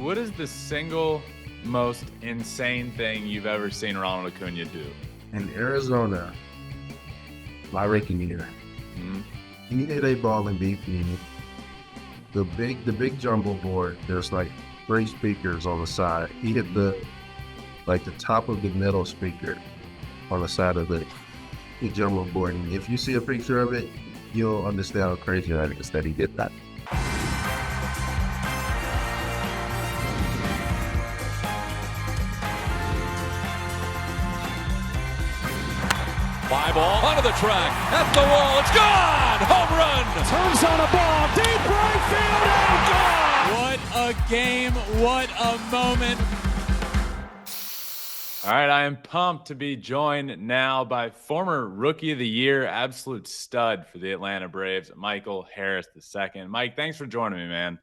what is the single most insane thing you've ever seen Ronald Acuña do? In Arizona, my rookie year, he hit a ball in BP. The big jumbo board, there's like 3 speakers on the side. He hit the top of the middle speaker on the side of the jumbo board. And if you see a picture of it, you'll understand how crazy that is that he did that. Fly ball onto the track, at the wall, it's gone! Home run! Turns on a ball, deep right field, and gone! What a game, what a moment. All right, I am pumped to be joined now by former Rookie of the Year, absolute stud for the Atlanta Braves, Michael Harris II. Mike, thanks for joining me, man.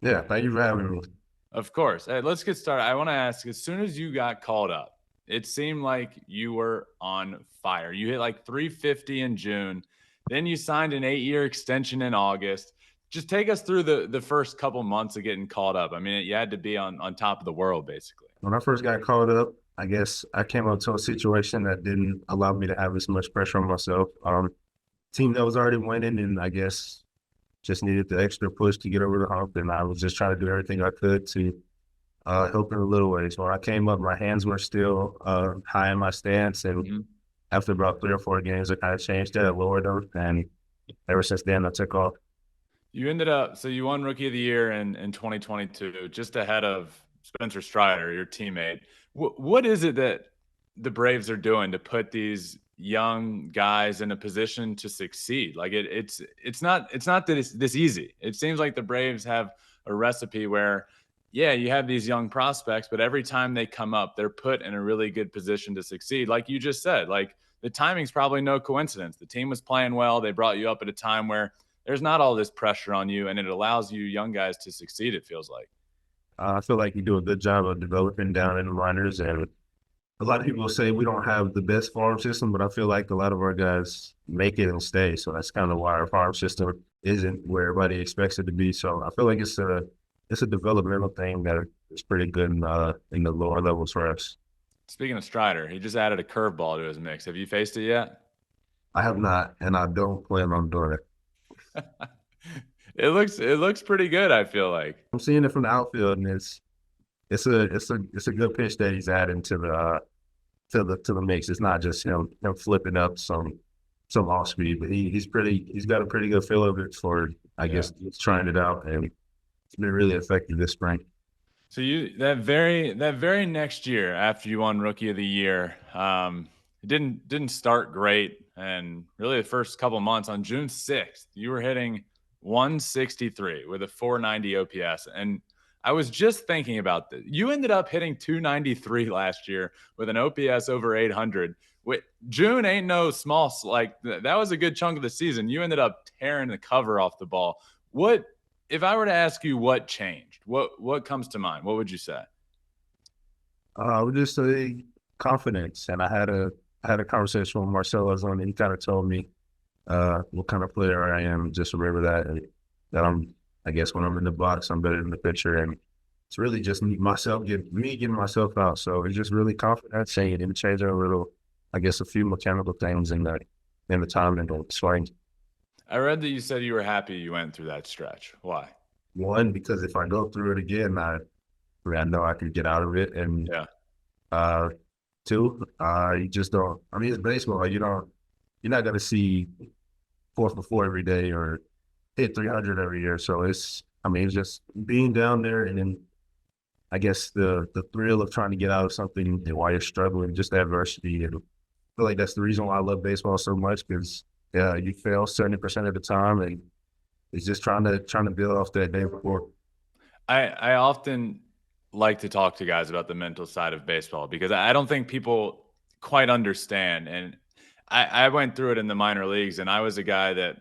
Yeah, thank you for having me. Of course. Hey, let's get started. I want to ask, as soon as you got called up, it seemed like you were on fire. You hit like 350 in June. Then you signed an 8-year extension in August. Just take us through the first couple months of getting called up. I mean, you had to be on top of the world, basically. When I first got called up, I guess I came up to a situation that didn't allow me to have as much pressure on myself. Team that was already winning, and I guess just needed the extra push to get over the hump. And I was just trying to do everything I could to help in a little ways. When I came up, my hands were still high in my stance, and after about 3 or 4 games, I kind of changed that, lowered them, and ever since then, I took off. You ended up, so you won Rookie of the Year in 2022, just ahead of Spencer Strider, your teammate. What is it that the Braves are doing to put these young guys in a position to succeed? Like it's not that it's this easy. It seems like the Braves have a recipe where, yeah, you have these young prospects, but every time they come up, they're put in a really good position to succeed. Like you just said, like the timing's probably no coincidence. The team was playing well. They brought you up at a time where there's not all this pressure on you, and it allows you young guys to succeed, it feels like. I feel like you do a good job of developing down in the minors, and a lot of people say we don't have the best farm system, but I feel like a lot of our guys make it and stay. So that's kind of why our farm system isn't where everybody expects it to be. So I feel like it's a developmental thing that is pretty good in the lower levels for us. Speaking of Strider, he just added a curveball to his mix. Have you faced it yet? I have not, and I don't plan on doing it. It looks pretty good, I feel like. I'm seeing it from the outfield, and it's a good pitch that he's adding to the mix. It's not just him flipping up some off speed, but he's got a pretty good feel of it for, I guess, he's trying it out, and it's been really effective this spring. So that very next year after you won Rookie of the Year, it didn't start great, and really the first couple months, on June 6th, you were hitting 163 with a 490 OPS. And I was just thinking about this. You ended up hitting 293 last year with an OPS over 800. June ain't no small, like that was a good chunk of the season. You ended up tearing the cover off the ball. What, if I were to ask you what changed, what comes to mind? What would you say? I would just say confidence. And I had a conversation with Marcelo, and he kind of told me what kind of player I am. Just remember that I guess when I'm in the box, I'm better than the pitcher, and it's really just me getting myself out. So it's just really confidence, and it didn't change a little, I guess, a few mechanical things in the time and the swing. I read that you said you were happy you went through that stretch. Why? One, because if I go through it again, I know I can get out of it, and two, you just don't. I mean, it's baseball. You're not going to see 4 for 4 every day or hit 300 every year. So it's just being down there, and then I guess the thrill of trying to get out of something while you're struggling, just the adversity. And I feel like that's the reason why I love baseball so much, because you fail 70% of the time, and it's just trying to build off that day before. I often like to talk to guys about the mental side of baseball, because I don't think people quite understand. And I went through it in the minor leagues, and I was a guy that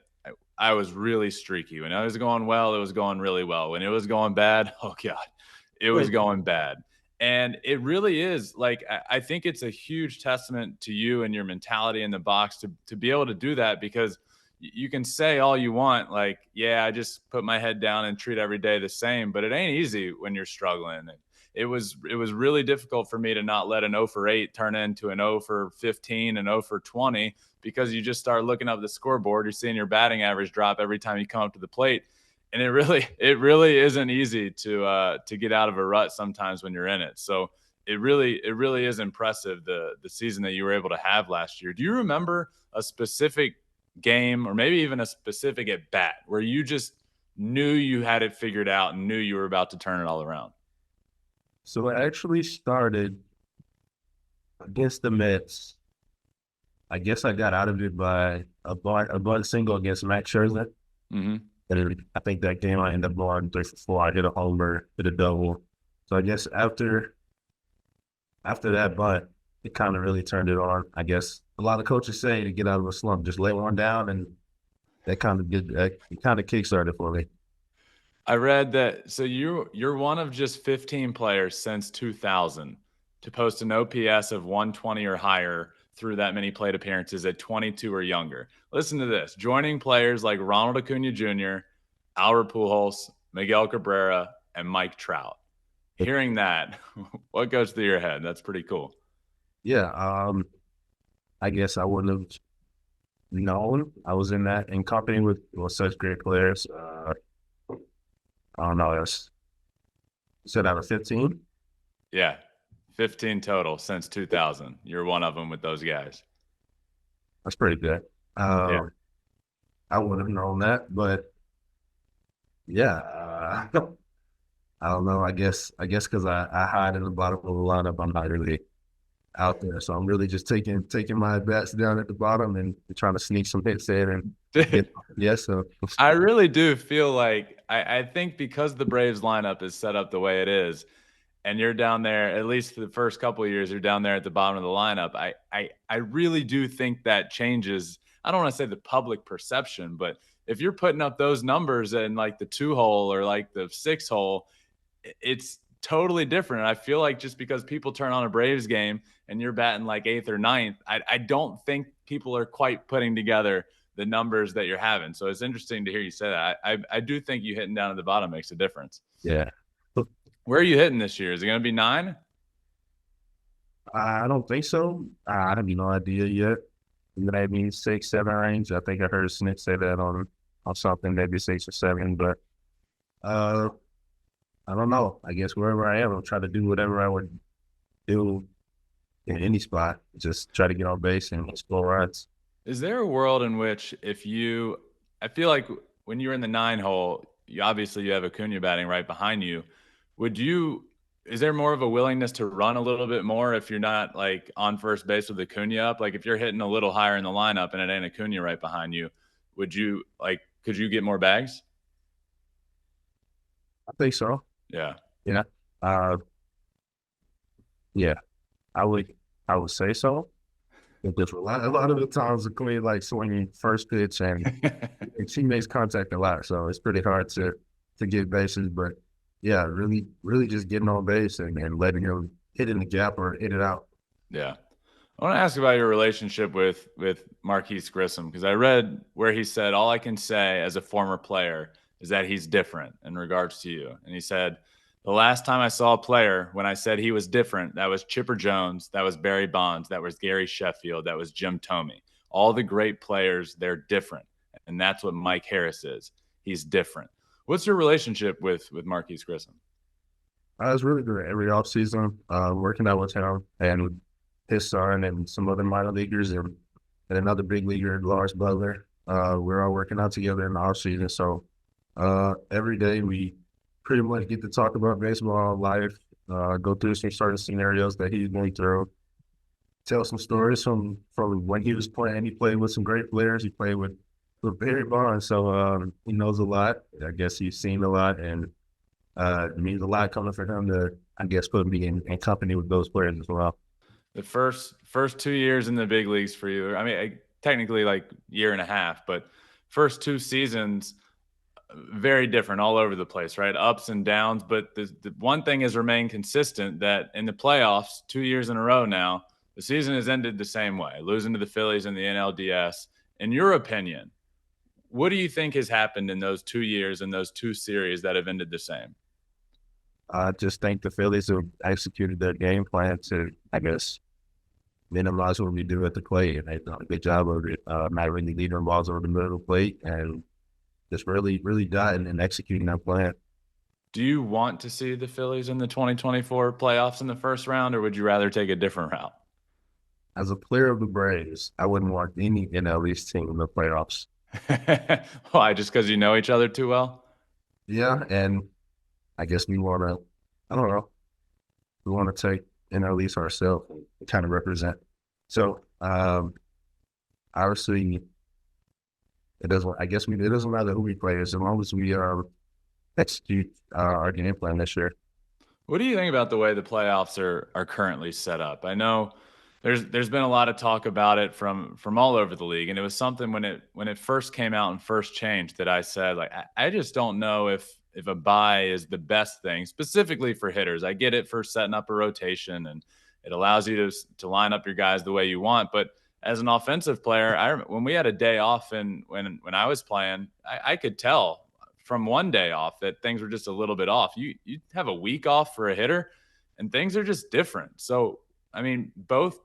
I was really streaky. When I was going well, it was going really well. When it was going bad, oh God, it was going bad. And it really is, like, I think it's a huge testament to you and your mentality in the box to be able to do that, because you can say all you want, like, yeah, I just put my head down and treat every day the same, but it ain't easy when you're struggling. It was really difficult for me to not let an 0 for 8 turn into an 0 for 15 and 0 for 20, because you just start looking up the scoreboard, you're seeing your batting average drop every time you come up to the plate. And it really isn't easy to get out of a rut sometimes when you're in it. So it really is impressive, the season that you were able to have last year. Do you remember a specific game, or maybe even a specific at bat, where you just knew you had it figured out and knew you were about to turn it all around? So it actually started against the Mets. I guess I got out of it by a bunt single against Max Scherzer. Mm-hmm. And I think that game I ended up going 3 for 4. I hit a homer, hit a double. So I guess after that bunt, it kind of really turned it on. I guess a lot of coaches say to get out of a slump, just lay one down, and that kind of kickstarted for me. I read that. So you're one of just 15 players since 2000 to post an OPS of 120 or higher through that many plate appearances at 22 or younger. Listen to this: joining players like Ronald Acuña Jr., Albert Pujols, Miguel Cabrera, and Mike Trout. Hearing that, what goes through your head? That's pretty cool. Yeah, I guess I wouldn't have known I was in company with such great players. I don't know. It's said out of 15. Yeah, 15 total since 2000. You're one of them with those guys. That's pretty good. Yeah. I would have known that, but yeah, I don't know. I guess because I hide in the bottom of the lineup, I'm not really out there. So I'm really just taking my bats down at the bottom and trying to sneak some hits in. So I really do feel like I think because the Braves lineup is set up the way it is, and you're down there, at least for the first couple of years, you're down there at the bottom of the lineup. I really do think that changes. I don't want to say the public perception, but if you're putting up those numbers in like the 2-hole or like the 6-hole, it's totally different. And I feel like just because people turn on a Braves game and you're batting like 8th or 9th, I don't think people are quite putting together the numbers that you're having. So it's interesting to hear you say that. I do think you hitting down at the bottom makes a difference. yeah. Where are you hitting this year? Is it going to be 9? I don't think so. I have no idea yet. Maybe 6, 7 range. I think I heard Smith say that on something, maybe 6 or 7. But I don't know. I guess wherever I am, I'll try to do whatever I would do in any spot. Just try to get on base and score runs. Is there a world in which I feel like when you're in the 9-hole, you have Acuna batting right behind you. Is there more of a willingness to run a little bit more if you're not like on first base with Acuna up? Like if you're hitting a little higher in the lineup and it ain't Acuna right behind you, could you get more bags? I think so. Yeah. Yeah. Yeah. I would say so. Because a lot of the times Acuna like swinging first pitch and she makes contact a lot, so it's pretty hard to get bases. But yeah, really just getting on base and letting him hit in the gap or hit it out. Yeah. I want to ask about your relationship with Marquise Grissom, because I read where he said, all I can say as a former player is that he's different in regards to you. And he said, the last time I saw a player, when I said he was different, that was Chipper Jones, that was Barry Bonds, that was Gary Sheffield, that was Jim Thome. All the great players, they're different. And that's what Mike Harris is. He's different. What's your relationship with Marquise Grissom? I was really good every offseason, working out with him and with his son and some other minor leaguers and another big leaguer, Lars Butler. We're all working out together in the offseason. So every day we pretty much get to talk about baseball life, go through some certain scenarios that he's going through, tell some stories from when he was playing. He played with some great players. He played with Barry Bonds, so he knows a lot. I guess he's seen a lot, and it means a lot coming for him to, I guess, put me in company with those players as well. The first 2 years in the big leagues for you, I mean, technically like year and a half, but first 2 seasons, very different all over the place, right? Ups and downs. But the one thing has remained consistent, that in the playoffs, 2 years in a row now, the season has ended the same way, losing to the Phillies in the NLDS. In your opinion, What do you think has happened in those 2 years and those 2 series that have ended the same? I just think the Phillies have executed their game plan to, I guess, minimize what we do at the plate, and they've done a good job of it, not really leading balls over the middle of the plate, and just really done and executing that plan. Do you want to see the Phillies in the 2024 playoffs in the first round, or would you rather take a different route? As a player of the Braves, I wouldn't want any NL East team in the playoffs. Why? Just because you know each other too well? Yeah, and I guess we want to, I don't know, we want to take NL East ourselves and kind of represent. So, obviously, it doesn't. I guess it doesn't matter who we play as long as we execute our game plan this year. What do you think about the way the playoffs are currently set up? I know there's been a lot of talk about it from all over the league, and it was something when it first came out and first changed that I said, like, I just don't know if a bye is the best thing specifically for hitters. I get it for setting up a rotation and it allows you to line up your guys the way you want, but as an offensive player, I remember when we had a day off and when I was playing, I could tell from one day off that things were just a little bit off. You have a week off for a hitter, and things are just different. So, I mean, both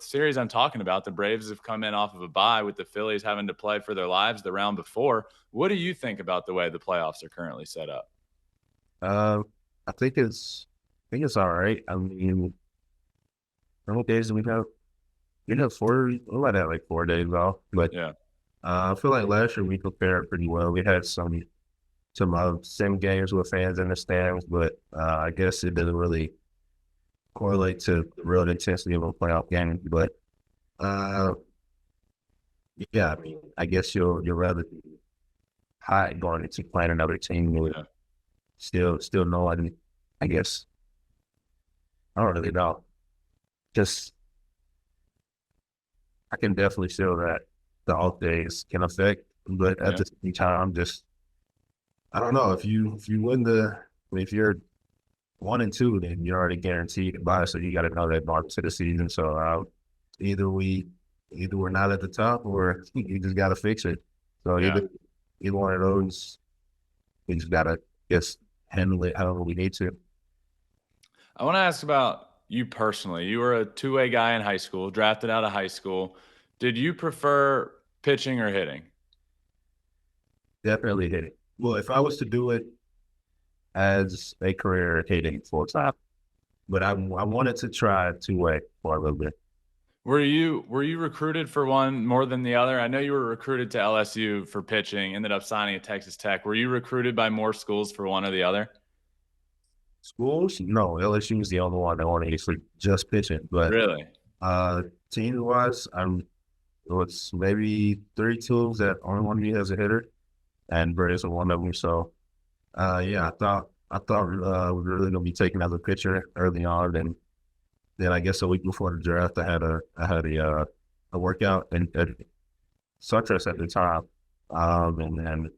series I'm talking about, the Braves have come in off of a bye with the Phillies having to play for their lives the round before. What do you think about the way the playoffs are currently set up? Uh, I think it's all right. I mean, how many days do we have? We have four. We might have like 4 days off, but Yeah. I feel like last year we prepared pretty well. We had some sim games with fans in the stands, but I guess it doesn't really correlate to the real intensity of a playoff game. But uh, yeah, I mean, I guess you'll rather be high going into playing another team with Yeah. still know. I guess I don't really know. Just I can definitely feel that the off days can affect, but at Yeah. the same time, I don't know if you win if you're 1-2, then you're already guaranteed to buy. So you got to know that going to the season. So either we either we're not at the top, or you just got to fix it. So Yeah. either one of those, we just got to just handle it however we need to. I want to ask about you personally. You were a two-way guy in high school, drafted out of high school. Did you prefer pitching or hitting? Definitely hit it. Well, if I was to do it as a career, hitting full time, but I wanted to try two-way for a little bit. Were you recruited for one more than the other? I know you were recruited to LSU for pitching, ended up signing at Texas Tech. Were you recruited by more schools for one or the other? Schools, no, LSU is the only one that wanted for just pitching. But Really? team wise, it's maybe 3 teams that only want me as a hitter, and Braves are one of them. So yeah, I thought we were really gonna be taking as a pitcher early on, and then I guess a week before the draft, I had a workout and at Suttress at the time, and then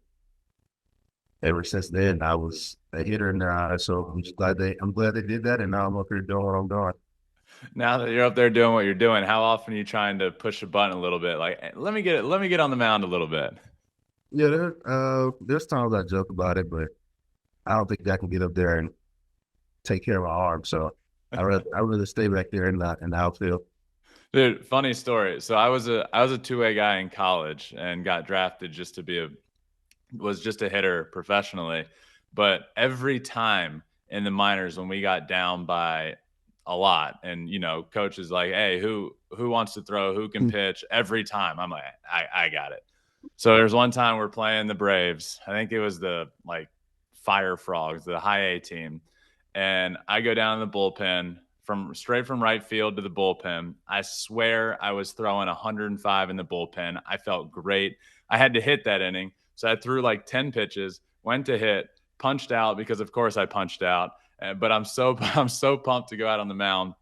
ever since then I was a hitter now. So I'm glad they did that, and now I'm up here doing what I'm doing. Now that you're up there doing what you're doing, how often are you trying to push a button a little bit? Like, let me get on the mound a little bit. Yeah, there's times I joke about it, but I don't think I can get up there and take care of my arm. So I rather stay back there in the outfield. Dude, funny story. So I was a two-way guy in college and got drafted just to was just a hitter professionally. But every time in the minors when we got down by a lot, and coach is like, hey, who wants to throw, who can pitch, every time I'm like, I got it. So there's one time we're playing the Braves. I think it was the Fire Frogs, the high A team. And I go down in the bullpen straight from right field to the bullpen. I swear I was throwing 105 in the bullpen. I felt great. I had to hit that inning. So I threw like 10 pitches, went to hit, punched out because of course I punched out. But I'm so pumped to go out on the mound,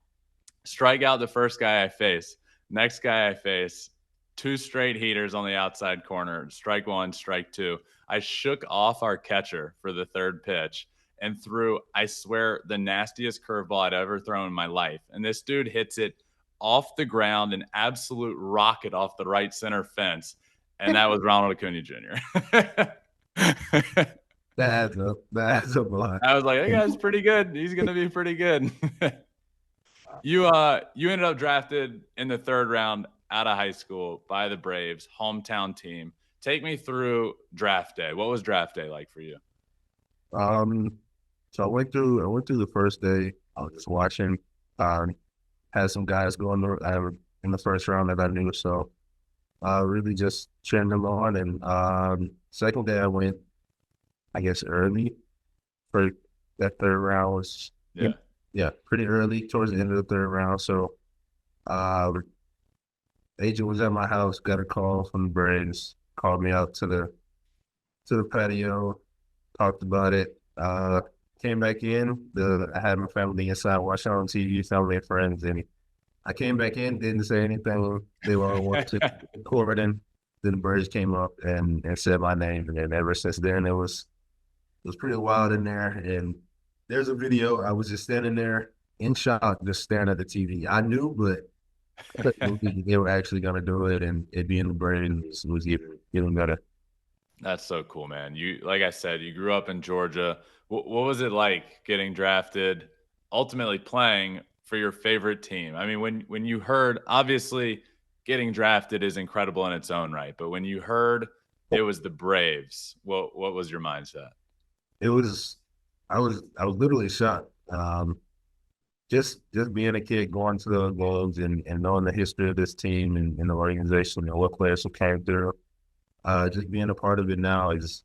strike out the first guy I face. Next guy I face, 2 straight heaters on the outside corner, strike 1, strike 2. I shook off our catcher for the third pitch and threw, I swear, the nastiest curveball I'd ever thrown in my life. And this dude hits it off the ground, an absolute rocket off the right center fence. and that was Ronald Acuña Jr. That adds up. That adds up a lot. I was like, that guy's pretty good. He's gonna be pretty good. You ended up drafted in the 3rd round out of high school by the Braves, hometown team. Take me through draft day. What was draft day like for you? So I went through the first day. I was just watching. Had some guys going in the first round that I knew, so really just cheering them on. And second day I went, I guess, early for that 3rd round was pretty early towards the end of the 3rd round. So the agent was at my house, got a call from the Braves, called me out to the patio, talked about it. Came back in. I had my family inside watching on TV, family and friends, and I came back in, didn't say anything. They were all watching recording. Then the Braves came up and said my name, and then ever since then it was pretty wild in there. And there's a video. I was just standing there in shock, just staring at the TV. I knew, but I couldn't believe they were actually gonna do it, and it being the Braves was even better. That's so cool, man. Like I said, you grew up in Georgia. What was it like getting drafted, ultimately playing for your favorite team? I mean, when you heard, obviously getting drafted is incredible in its own right, but when you heard it was the Braves, what was your mindset? I was literally shocked. Just being a kid, going to the games and knowing the history of this team and the organization and what players have came through. Just being a part of it now is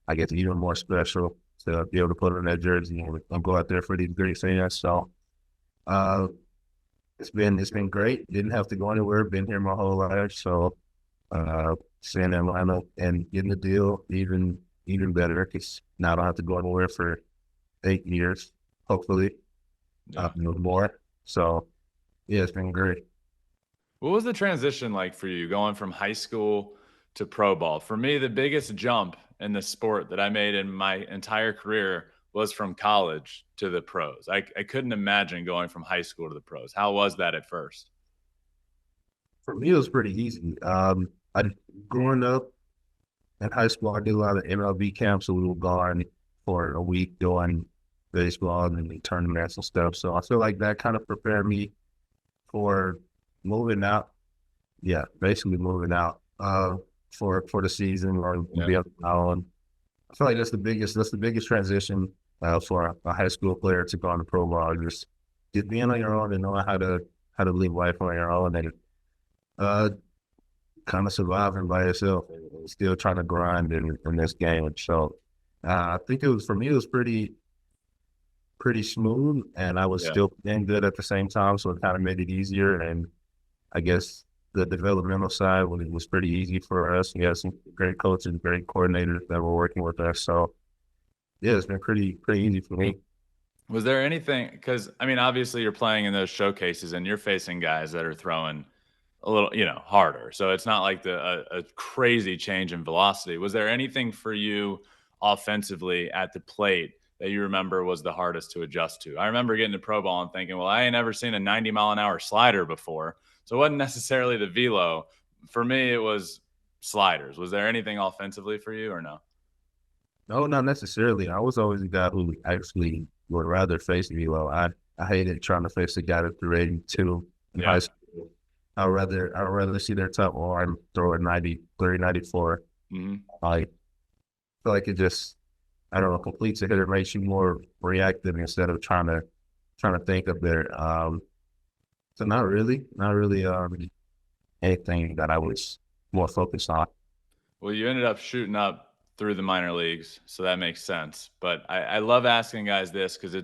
I guess even more special to be able to put on that jersey and go out there for these great fans. So it's been great. Didn't have to go anywhere. Been here my whole life. So seeing Atlanta and getting the deal even better, because now I don't have to go anywhere for 8 years, hopefully, no more. So yeah, it's been great. What was the transition like for you going from high school to pro ball? For me, the biggest jump in the sport that I made in my entire career was from college to the pros. I couldn't imagine going from high school to the pros. How was that at first? For me, it was pretty easy. Growing up in high school, I did a lot of MLB camps, so we were gone for a week doing baseball and then tournaments and stuff. So I feel like that kind of prepared me for moving out. Yeah, basically moving out for the season or be up now. And I feel like that's the biggest transition for a high school player to go on the pro ball. Just being on your own and knowing how to live life on your own and kind of surviving by yourself and still trying to grind in this game. And so I think it was pretty smooth, and I was still playing good at the same time, so it kind of made it easier. And I guess the developmental side was pretty easy for us. We had some great coaches, great coordinators that were working with us. So yeah, it's been pretty easy for me. Was there anything, because I mean, obviously you're playing in those showcases and you're facing guys that are throwing a little, harder. So it's not like a crazy change in velocity. Was there anything for you offensively at the plate that you remember was the hardest to adjust to? I remember getting to pro ball and thinking, well, I ain't ever seen a 90-mile-an-hour slider before. So it wasn't necessarily the velo. For me, it was sliders. Was there anything offensively for you or no? No, not necessarily. I was always a guy who actually would rather face velo. I hated trying to face a guy that threw 82 in high school. I'd rather see their top arm throw a 93, 94. Mm-hmm. I feel like it just, I don't know, completes a hit. It makes you more reactive instead of trying to think up there. So not really anything that I was more focused on. Well, you ended up shooting up through the minor leagues, so that makes sense. But I love asking guys this because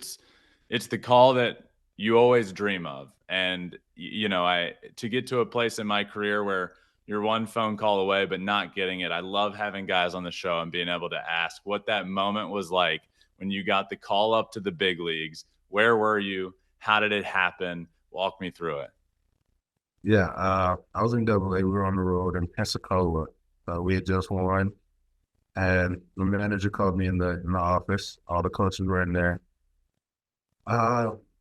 it's the call that you always dream of. And, to get to a place in my career where you're one phone call away, but not getting it. I love having guys on the show and being able to ask what that moment was like when you got the call up to the big leagues. Where were you? How did it happen? Walk me through it. Yeah, I was in Double-A. We were on the road in Pensacola. We had just won, and the manager called me in the office. All the coaches were in there.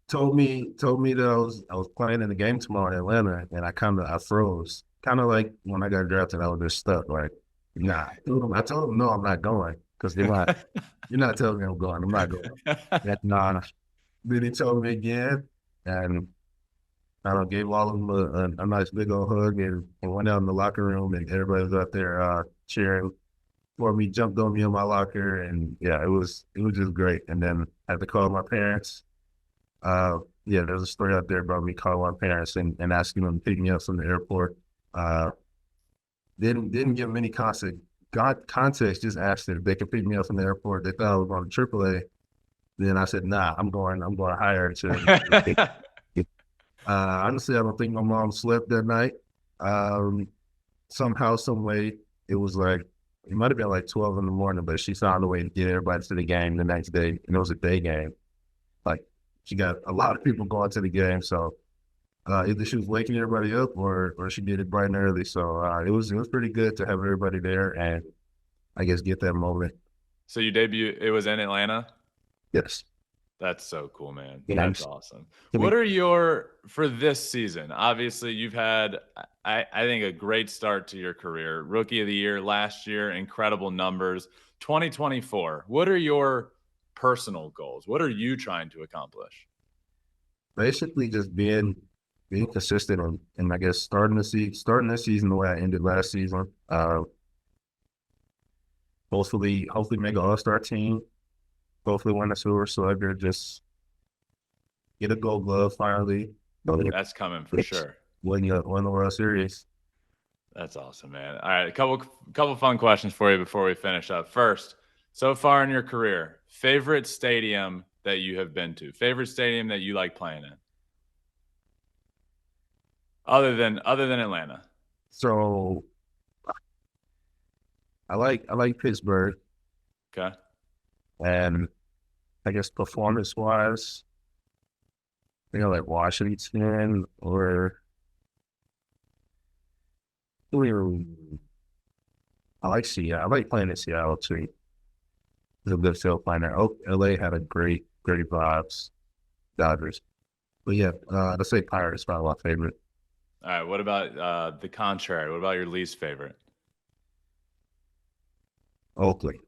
Told me that I was playing in the game tomorrow in Atlanta, and I froze kind of like when I got drafted, I was just stuck. Like, nah. I told them, no, I'm not going because you're not telling me I'm going. I'm not going. That, nah. Then he told me again, and I don't gave all of them a nice big old hug and went out in the locker room, and everybody was out there cheering for me, jumped on me in my locker, and yeah, it was just great. And then I had to call my parents. Yeah, there's a story out there about me calling my parents and asking them to pick me up from the airport. Uh, didn't give them any context, just asked if they could pick me up from the airport. They thought I was going to AAA. Then I said, nah, I'm going higher to honestly, I don't think my mom slept that night. Somehow, some way, it was like, it might have been like 12 in the morning, but she found a way to get everybody to the game the next day. And it was a day game. Like, she got a lot of people going to the game. So either she was waking everybody up or she did it bright and early. So it was pretty good to have everybody there and I guess get that moment. So you debut, it was in Atlanta? Yes. That's so cool, man. Yeah, That's awesome. What are for this season? Obviously, you've had, I think, a great start to your career. Rookie of the Year last year, incredible numbers. 2024, what are your personal goals? What are you trying to accomplish? Basically just being consistent and I guess starting this season the way I ended last season. Hopefully make an all-star team. Hopefully win a Silver Slugger, just get a Gold Glove finally. That's coming for sure. Win the World Series. That's awesome, man. All right, a couple fun questions for you before we finish up. First, so far in your career, favorite stadium that you have been to? Favorite stadium that you like playing in? Other than Atlanta. So I like Pittsburgh. Okay. And I guess performance-wise, like Washington or I like Seattle. I like playing in Seattle too. It's a good field playing there. LA had a great vibes. Dodgers. But yeah, let's say Pirates is probably my favorite. All right. What about the contrary? What about your least favorite? Oakland.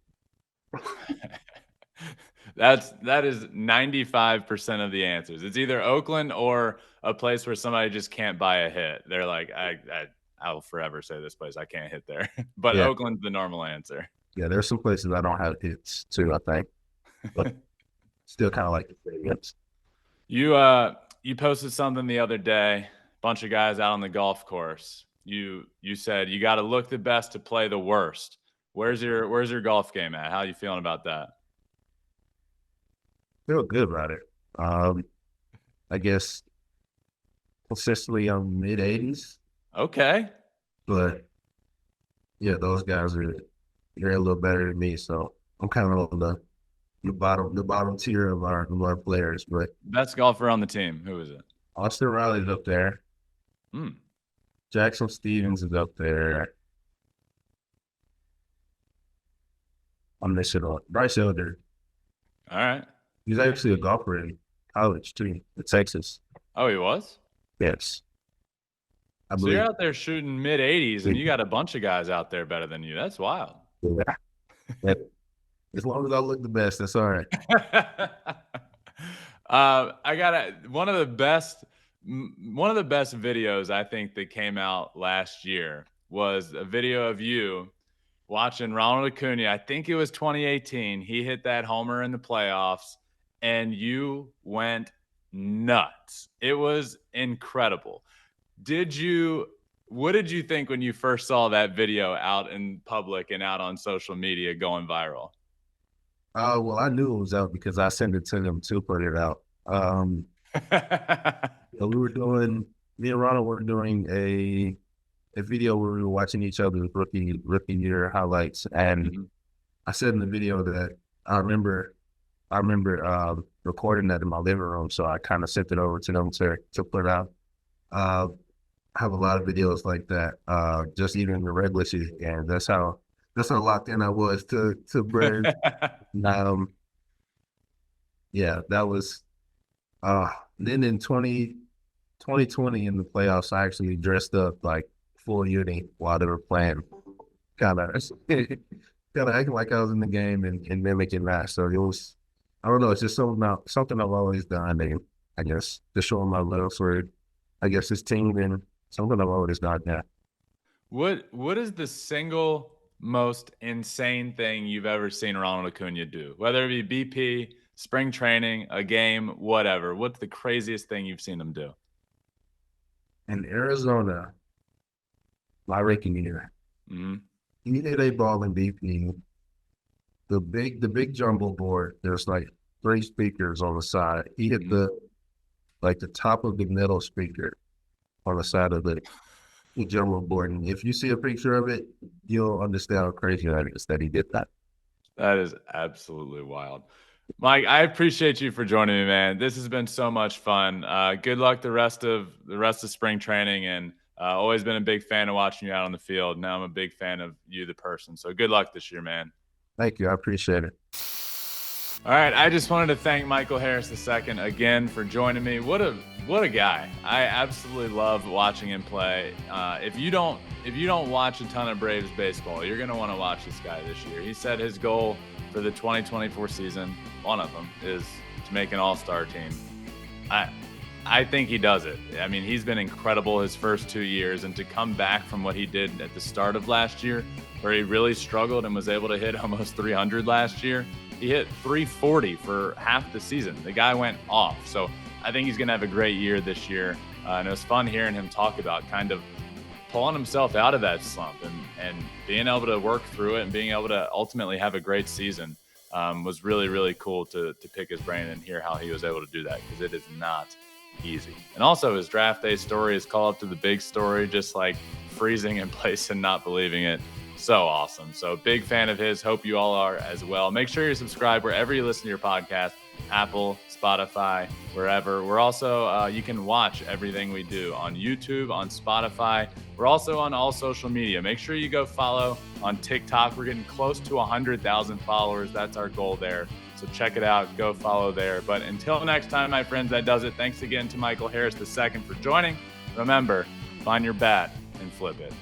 That is 95% of the answers. It's either Oakland or a place where somebody just can't buy a hit. They're like, I'll forever say this place, I can't hit there. But yeah. Oakland's the normal answer. Yeah, there's some places I don't have hits too, I think. But still kind of like the stadiums. You posted something the other day, bunch of guys out on the golf course. You said you got to look the best to play the worst. Where's your golf game at? How are you feeling about that? Feel good about it. I guess consistently on mid-80s. Okay. But yeah, those guys they're a little better than me, so I'm kind of on the bottom tier of our players. But best golfer on the team, who is it? Austin Riley's up there. Jackson Stevens is up there. I'm missing on Bryce Elder. All right. He's actually a golfer in college too, in Texas. Oh, he was? Yes. So you're out there shooting mid-80s, and you got a bunch of guys out there better than you. That's wild. Yeah. As long as I look the best, that's all right. I got one of the best videos I think that came out last year was a video of you watching Ronald Acuña. I think it was 2018. He hit that homer in the playoffs, and you went nuts. It was incredible. What did you think when you first saw that video out in public and out on social media going viral? Well, I knew it was out because I sent it to them to put it out. Me and Ronald were doing a video where we were watching each other's rookie year highlights, and I said in the video that I remember recording that in my living room, so I kind of sent it over to them to put it out. I have a lot of videos like that, just even in the regular season game. That's how locked in I was to Braves. Yeah, that was. Then in 2020 in the playoffs, I actually dressed up like full unit while they were playing. Kind of acting like I was in the game and mimicking that. So it was, I don't know, it's just something I've always done. And I guess to show my love for, I guess, this team and something I've always done. Yeah. What is the single most insane thing you've ever seen Ronald Acuña do? Whether it be BP, spring training, a game, whatever. What's the craziest thing you've seen him do? In Arizona, my rookie year, he hit a ball in BP. The big jumbo board, there's like 3 speakers on the side. He hit the top of the middle speaker on the side of the jumbo board. And if you see a picture of it, you'll understand how crazy that is that he did that. That is absolutely wild. Mike, I appreciate you for joining me, man. This has been so much fun. Good luck the rest of spring training, and always been a big fan of watching you out on the field. Now I'm a big fan of you, the person. So good luck this year, man. Thank you. I appreciate it. All right, I just wanted to thank Michael Harris II again for joining me. What a guy! I absolutely love watching him play. If you don't watch a ton of Braves baseball, you're gonna want to watch this guy this year. He said his goal for the 2024 season, one of them, is to make an all-star team. I think he does it. I mean, he's been incredible his first 2 years, and to come back from what he did at the start of last year, where he really struggled and was able to hit almost 300 last year. He hit 340 for half the season. The guy went off. So I think he's going to have a great year this year. And it was fun hearing him talk about kind of pulling himself out of that slump and being able to work through it and being able to ultimately have a great season. Was really, really cool to pick his brain and hear how he was able to do that, because it is not easy. And also his draft day story is called up to the big story, just like freezing in place and not believing it. So awesome. So big fan of his. Hope you all are as well. Make sure you're subscribed wherever you listen to your podcast, Apple, Spotify, wherever. We're also, you can watch everything we do on YouTube, on Spotify. We're also on all social media. Make sure you go follow on TikTok. We're getting close to 100,000 followers. That's our goal there. So check it out. Go follow there. But until next time, my friends, that does it. Thanks again to Michael Harris II for joining. Remember, find your bat and flip it.